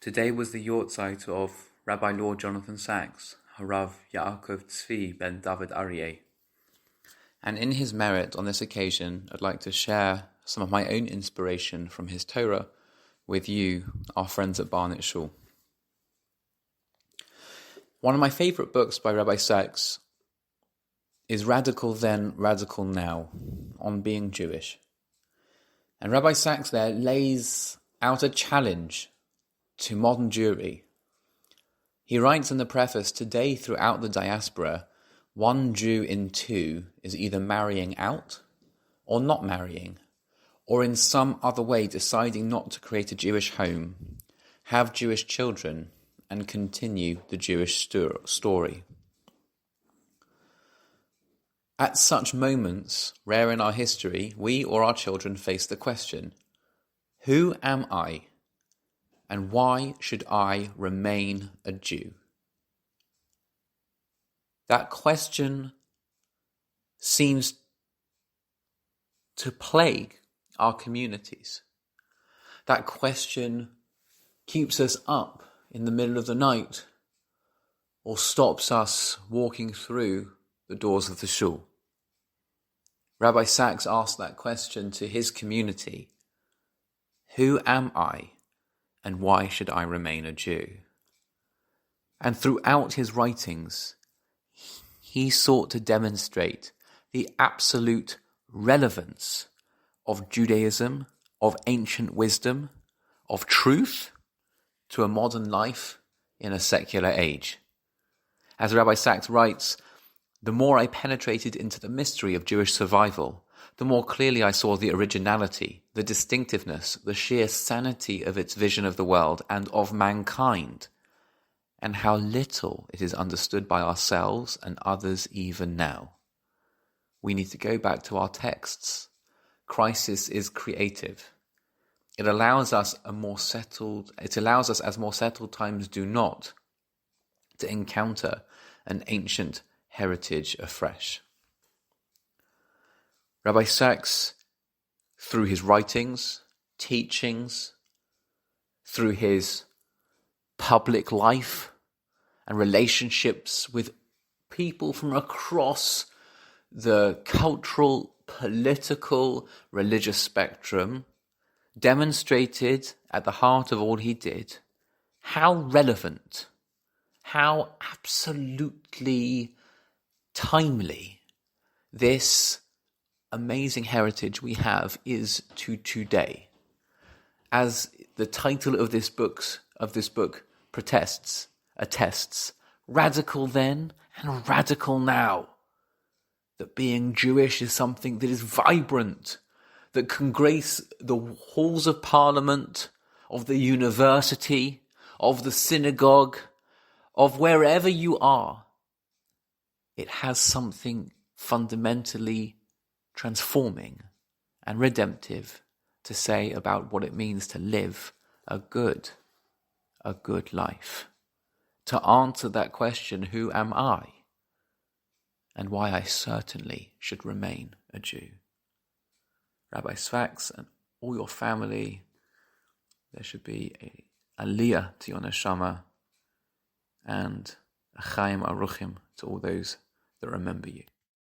Today was the Yortzeit of Rabbi Lord Jonathan Sachs, Harav Yaakov Tzvi ben David Aryeh. And in his merit on this occasion, I'd like to share some of my own inspiration from his Torah with you, our friends at Barnet Shul. One of my favourite books by Rabbi Sachs is Radical Then, Radical Now, on being Jewish. And Rabbi Sachs there lays out a challenge to modern Jewry. He writes in the preface, today throughout the diaspora, 1 Jew in 2 is either marrying out or not marrying, or in some other way deciding not to create a Jewish home, have Jewish children, and continue the Jewish story. At such moments, rare in our history, we or our children face the question, who am I, and why should I remain a Jew? That question seems to plague our communities. That question keeps us up in the middle of the night or stops us walking through the doors of the Shul. Rabbi Sachs asked that question to his community. Who am I, and why should I remain a Jew? And throughout his writings, he sought to demonstrate the absolute relevance of Judaism, of ancient wisdom, of truth to a modern life in a secular age. As Rabbi Sachs writes, the more I penetrated into the mystery of Jewish survival, the more clearly I saw the originality, the distinctiveness, the sheer sanity of its vision of the world and of mankind, and how little it is understood by ourselves and others even now. We need to go back to our texts. Crisis is creative. It allows us as more settled times do not, to encounter an ancient heritage afresh. Rabbi Sachs, through his writings, teachings, through his public life and relationships with people from across the cultural, political, religious spectrum, demonstrated at the heart of all he did how relevant, how absolutely timely this amazing heritage we have is to today. As the title of this book attests, radical then and radical now. That being Jewish is something that is vibrant, that can grace the halls of parliament, of the university, of the synagogue, of wherever you are. It has something fundamentally transforming and redemptive to say about what it means to live a good life. To answer that question, who am I? And why I certainly should remain a Jew. Rabbi Sachs and all your family, there should be a aliyah to your neshama and a chaim aruchim to all those that remember you.